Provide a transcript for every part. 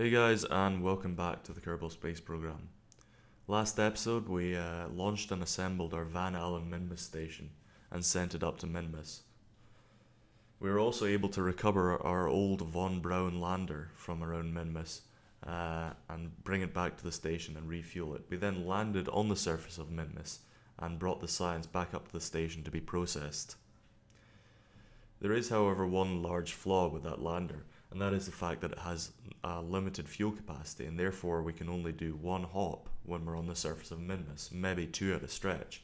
Hey guys, and welcome back to the Kerbal Space Program. Last episode we launched and assembled our Van Allen Minmus station and sent it up to Minmus. We were also able to recover our old Von-Braun lander from around Minmus and bring it back to the station and refuel it. We then landed on the surface of Minmus and brought the science back up to the station to be processed. There is, however, one large flaw with that lander, and that is the fact that it has a limited fuel capacity, and therefore we can only do one hop when we're on the surface of Minmus, maybe two at a stretch.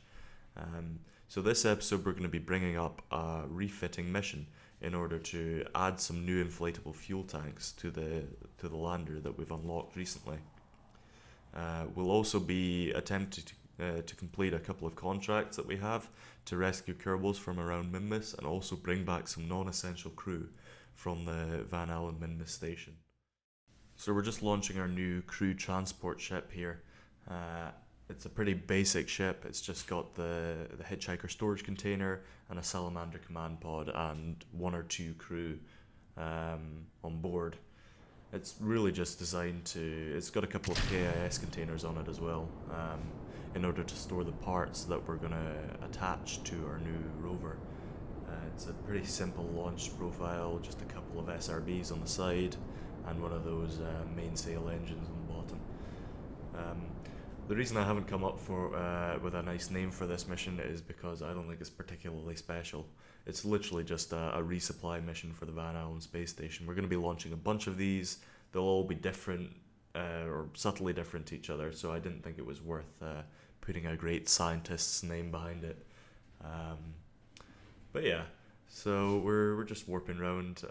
So this episode we're going to be bringing up a refitting mission in order to add some new inflatable fuel tanks to the lander that we've unlocked recently. We'll also be attempting to complete a couple of contracts that we have to rescue Kerbals from around Minmus and also bring back some non-essential crew from the Van Allen Minmus station. So we're just launching our new crew transport ship here. It's a pretty basic ship. It's just got the hitchhiker storage container and a salamander command pod and one or two crew on board. It's really just designed to, it's got a couple of KIS containers on it as well, in order to store the parts that we're going to attach to our new rover. It's a pretty simple launch profile, just a couple of SRBs on the side and one of those mainsail engines on the bottom. The reason I haven't come up with a nice name for this mission is because I don't think it's particularly special. It's literally just a resupply mission for the Van Allen space station. We're going to be launching a bunch of these. They'll all be different or subtly different to each other, so I didn't think it was worth putting a great scientist's name behind it. But yeah, so we're just warping around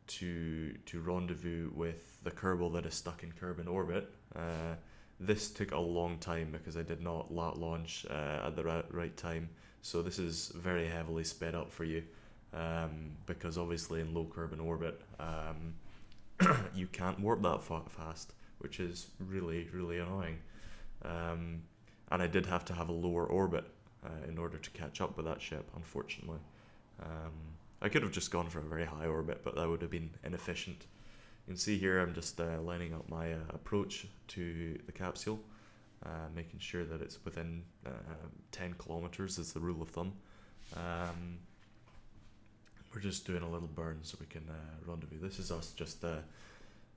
to rendezvous with the Kerbal that is stuck in Kerbal orbit. This took a long time because I did not launch at the right time, so this is very heavily sped up for you, because obviously in low Kerbal orbit you can't warp that fast, which is really annoying. And I did have to have a lower orbit in order to catch up with that ship, unfortunately. I could have just gone for a very high orbit, but that would have been inefficient. You can see here I'm just lining up my approach to the capsule, making sure that it's within 10 kilometers is the rule of thumb. We're just doing a little burn so we can rendezvous. This is us just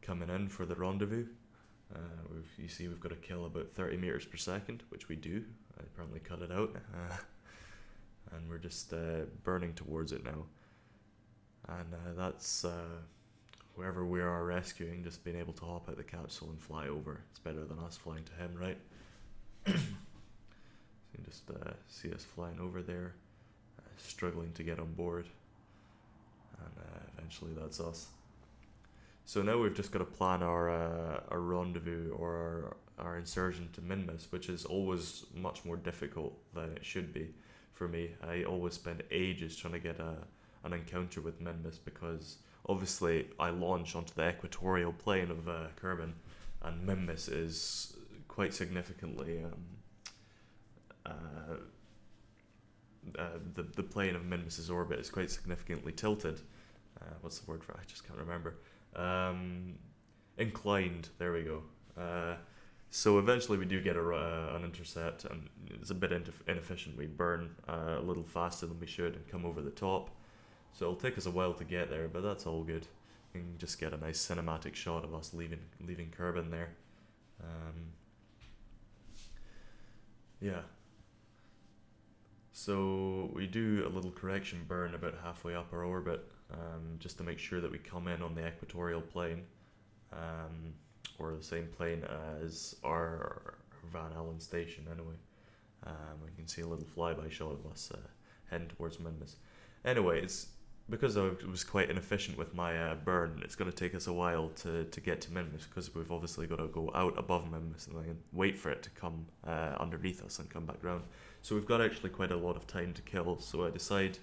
coming in for the rendezvous. You see we've got to kill about 30 meters per second, which we do. I probably cut it out. And we're just burning towards it now. And that's whoever we are rescuing, just being able to hop out the capsule and fly over. It's better than us flying to him, right? So you can just see us flying over there, struggling to get on board. And eventually that's us. So now we've just got to plan our rendezvous or our insertion to Minmus, which is always much more difficult than it should be for me. I always spend ages trying to get an encounter with Minmus because obviously I launch onto the equatorial plane of Kerbal, and Minmus is quite significantly the plane of Minmus's orbit is quite significantly tilted. What's the word for it? I just can't remember. Inclined, there we go. So eventually we do get an intercept, and it's a bit inefficient. We burn a little faster than we should and come over the top. So it'll take us a while to get there, but that's all good. You can just get a nice cinematic shot of us leaving Kerbal there. Yeah. So we do a little correction burn about halfway up our orbit, just to make sure that we come in on the equatorial plane, or the same plane as our Van Allen station anyway. We can see a little flyby shot of us heading towards Minmus. Anyway, it's because I was quite inefficient with my burn, it's going to take us a while to get to Minmus, because we've obviously got to go out above Minmus and then wait for it to come underneath us and come back round. So we've got actually quite a lot of time to kill, so I decide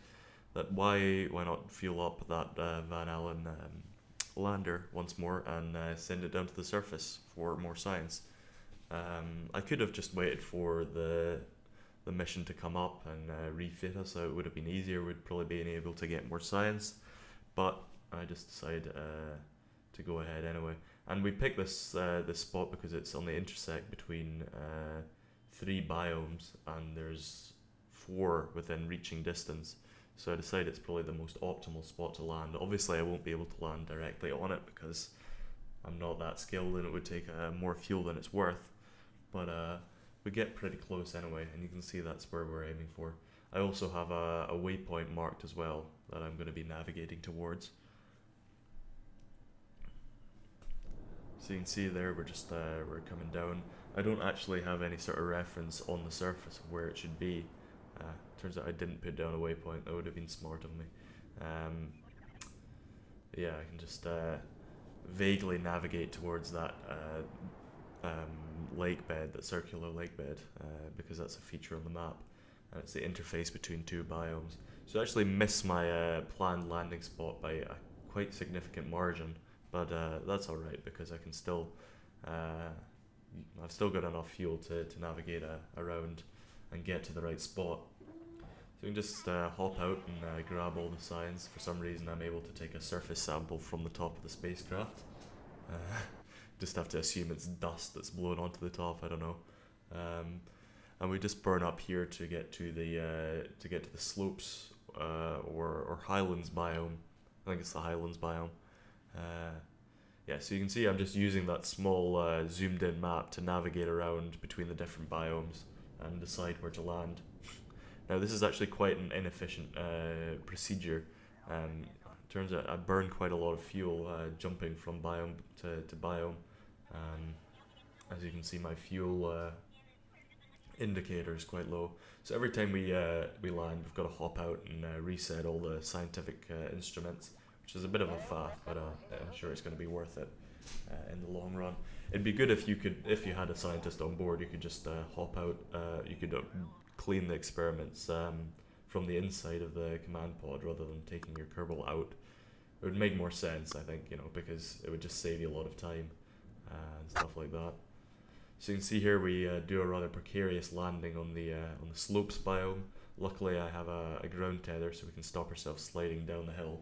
that why not fuel up that Van Allen lander once more and send it down to the surface for more science. I could have just waited for the mission to come up and refit us, so it would have been easier. We'd probably been able to get more science, but I just decided to go ahead anyway. And we picked this this spot because it's on the intersect between 3 biomes, and there's 4 within reaching distance. So I decided it's probably the most optimal spot to land. Obviously I won't be able to land directly on it because I'm not that skilled and it would take more fuel than it's worth. But we get pretty close anyway, and you can see that's where we're aiming for. I also have a waypoint marked as well that I'm going to be navigating towards. So you can see there we're just we're coming down. I don't actually have any sort of reference on the surface of where it should be. Turns out I didn't put down a waypoint. That would have been smart of me. Yeah, I can just vaguely navigate towards that lake bed, that circular lake bed, because that's a feature on the map, and it's the interface between 2 biomes. So I actually missed my planned landing spot by a quite significant margin, but that's alright because I can still, I've still got enough fuel to navigate around and get to the right spot. So you can just hop out and grab all the science. For some reason I'm able to take a surface sample from the top of the spacecraft. Just have to assume it's dust that's blown onto the top, I don't know. And we just burn up here to get to the slopes or highlands biome. I think it's the highlands biome. Yeah, so you can see I'm just using that small zoomed in map to navigate around between the different biomes and decide where to land. Now this is actually quite an inefficient procedure. Turns out I burn quite a lot of fuel jumping from biome to biome. As you can see, my fuel indicator is quite low. So every time we land, we've got to hop out and reset all the scientific instruments, which is a bit of a faff, but I'm sure it's going to be worth it in the long run. It'd be good if you had a scientist on board, you could just hop out. You could clean the experiments from the inside of the command pod rather than taking your Kerbal out. It would make more sense, I think, because it would just save you a lot of time and stuff like that. So you can see here we do a rather precarious landing on the slopes biome. Luckily I have a ground tether so we can stop ourselves sliding down the hill.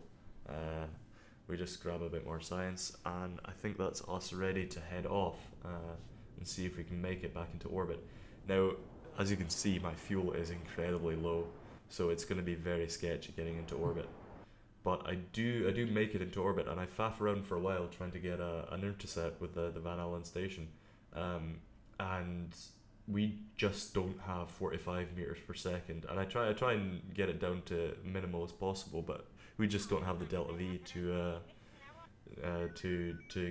We just grab a bit more science, and I think that's us ready to head off and see if we can make it back into orbit. Now, as you can see, my fuel is incredibly low, so it's going to be very sketchy getting into orbit. But I do make it into orbit, and I faff around for a while trying to get an intercept with the Van Allen station. And we just don't have 45 meters per second, and I try and get it down to minimal as possible, but we just don't have the delta V to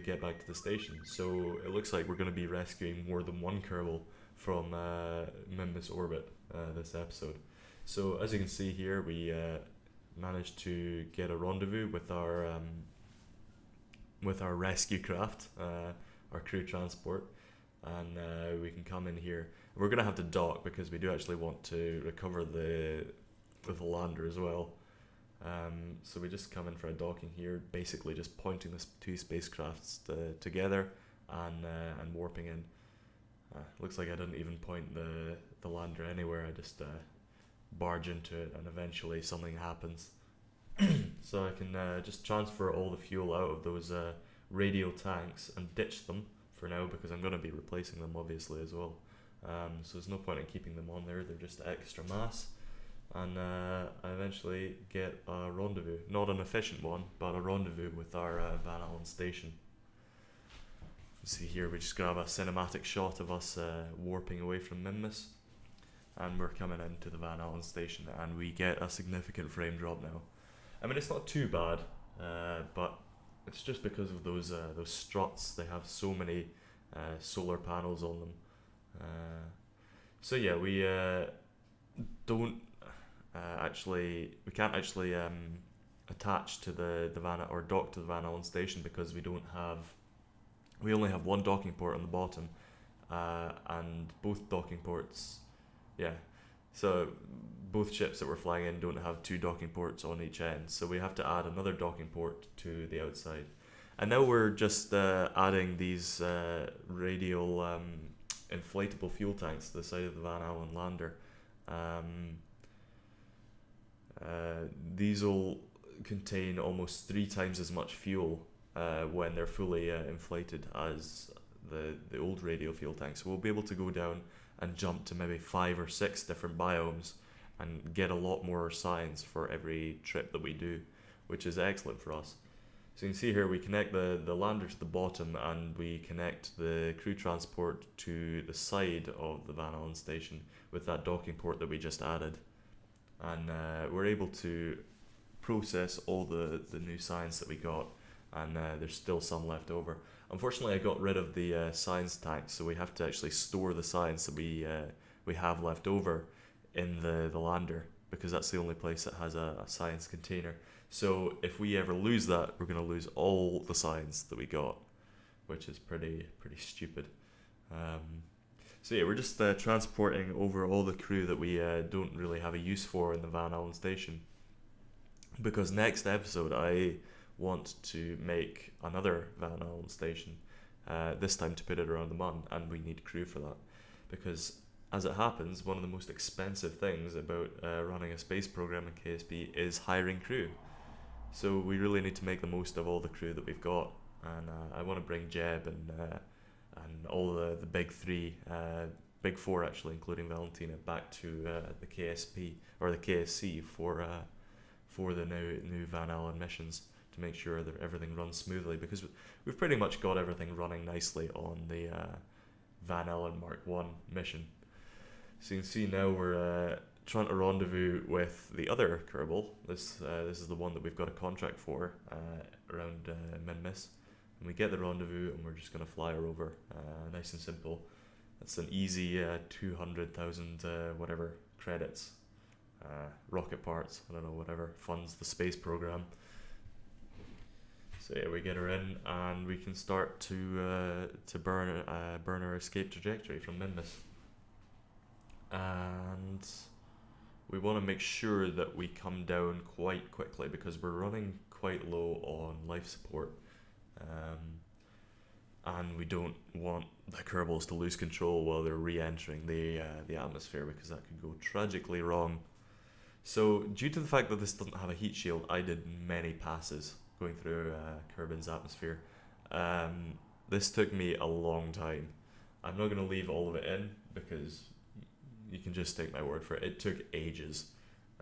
get back to the station. So it looks like we're going to be rescuing more than one Kerbal from Mimbus orbit this episode. So as you can see here, we managed to get a rendezvous with our rescue craft, our crew transport, and we can come in here. We're going to have to dock because we do actually want to recover the lander as well. So we just come in for a docking here, basically just pointing the 2 spacecrafts together and warping in. Looks like I didn't even point the lander anywhere. I just barge into it, and eventually something happens. So I can just transfer all the fuel out of those radial tanks and ditch them for now, because I'm going to be replacing them obviously as well. So there's no point in keeping them on there, they're just extra mass. And I eventually get a rendezvous, not an efficient one, but a rendezvous with our Van Allen station. You see here we just grab a cinematic shot of us warping away from Mimbus, and we're coming into the Van Allen station, and we get a significant frame drop now. I mean, it's not too bad, but it's just because of those struts. They have so many solar panels on them. So yeah, we can't actually attach to the Van, or dock to the Van Allen station, because we only have one docking port on the bottom, and both docking ports, so both ships that we're flying in don't have 2 docking ports on each end, so we have to add another docking port to the outside. And now we're just adding these radial inflatable fuel tanks to the side of the Van Allen lander. These will contain almost 3 times as much fuel when they're fully inflated as the old radial fuel tanks. So we'll be able to go down and jump to maybe 5 or 6 different biomes and get a lot more science for every trip that we do, which is excellent for us. So you can see here we connect the lander to the bottom, and we connect the crew transport to the side of the Van Allen station with that docking port that we just added. And we're able to process all the new science that we got, and there's still some left over. Unfortunately, I got rid of the science tanks, so we have to actually store the science that we have left over in the lander, because that's the only place that has a science container. So if we ever lose that, we're going to lose all the science that we got, which is pretty stupid. So yeah, we're just transporting over all the crew that we don't really have a use for in the Van Allen station, because next episode I want to make another Van Allen station, this time to put it around the Mun, and we need crew for that, because as it happens, one of the most expensive things about running a space program in KSP is hiring crew. So we really need to make the most of all the crew that we've got, and I want to bring Jeb and all the big three, big four actually, including Valentina, back to the KSP or the KSC for the new Van Allen missions, to make sure that everything runs smoothly, because we've pretty much got everything running nicely on the Van Allen Mark 1 mission. So you can see now we're trying to rendezvous with the other Kerbal. This is the one that we've got a contract for around Minmus. And we get the rendezvous, and we're just going to fly her over, nice and simple. That's an easy 200,000 whatever credits, rocket parts, I don't know, whatever funds the space program. So yeah, we get her in, and we can start to burn our escape trajectory from Minmus. And we want to make sure that we come down quite quickly, because we're running quite low on life support, and we don't want the Kerbals to lose control while they're re-entering the atmosphere, because that could go tragically wrong. So due to the fact that this doesn't have a heat shield, I did many passes going through Kerbin's atmosphere. This took me a long time. I'm not going to leave all of it in, because you can just take my word for it. It took ages.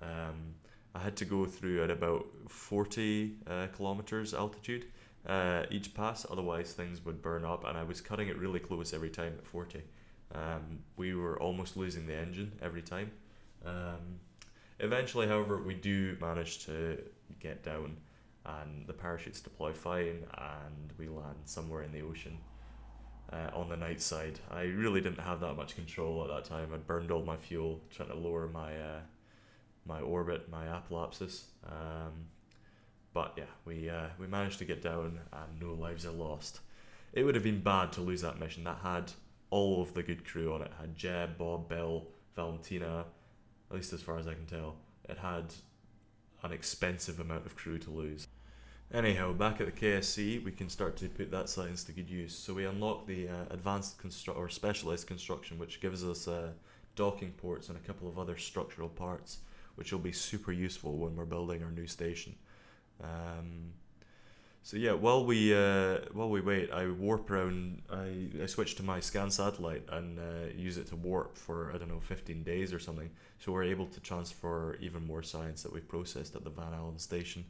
I had to go through at about 40 kilometers altitude each pass, otherwise things would burn up, and I was cutting it really close every time at 40. We were almost losing the engine every time. Eventually, however, we do manage to get down, and the parachutes deploy fine, and we land somewhere in the ocean. On the night side, I really didn't have that much control at that time. I'd burned all my fuel trying to lower my orbit, my apoapsis. But yeah, we managed to get down, and no lives are lost. It would have been bad to lose that mission. That had all of the good crew on it. It had Jeb, Bob, Bill, Valentina, at least as far as I can tell. It had an expensive amount of crew to lose. Anyhow, back at the KSC, we can start to put that science to good use. So we unlock the advanced or specialized construction, which gives us docking ports and a couple of other structural parts, which will be super useful when we're building our new station. So yeah, while we wait, I warp around. I switch to my scan satellite and use it to warp for, I don't know, 15 days or something. So we're able to transfer even more science that we've processed at the Van Allen station.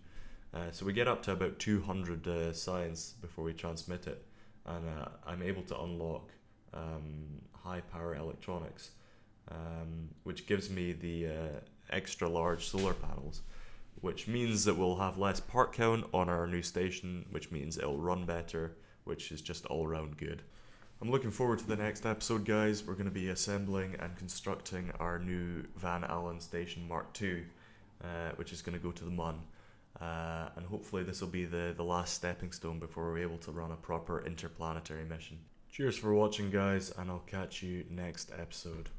So we get up to about 200 science before we transmit it, and I'm able to unlock high power electronics, which gives me the extra large solar panels, which means that we'll have less part count on our new station, which means it'll run better, which is just all around good. I'm looking forward to the next episode, guys. We're going to be assembling and constructing our new Van Allen Station Mark II, which is going to go to the Mun. And hopefully this will be the last stepping stone before we're able to run a proper interplanetary mission. Cheers for watching, guys, and I'll catch you next episode.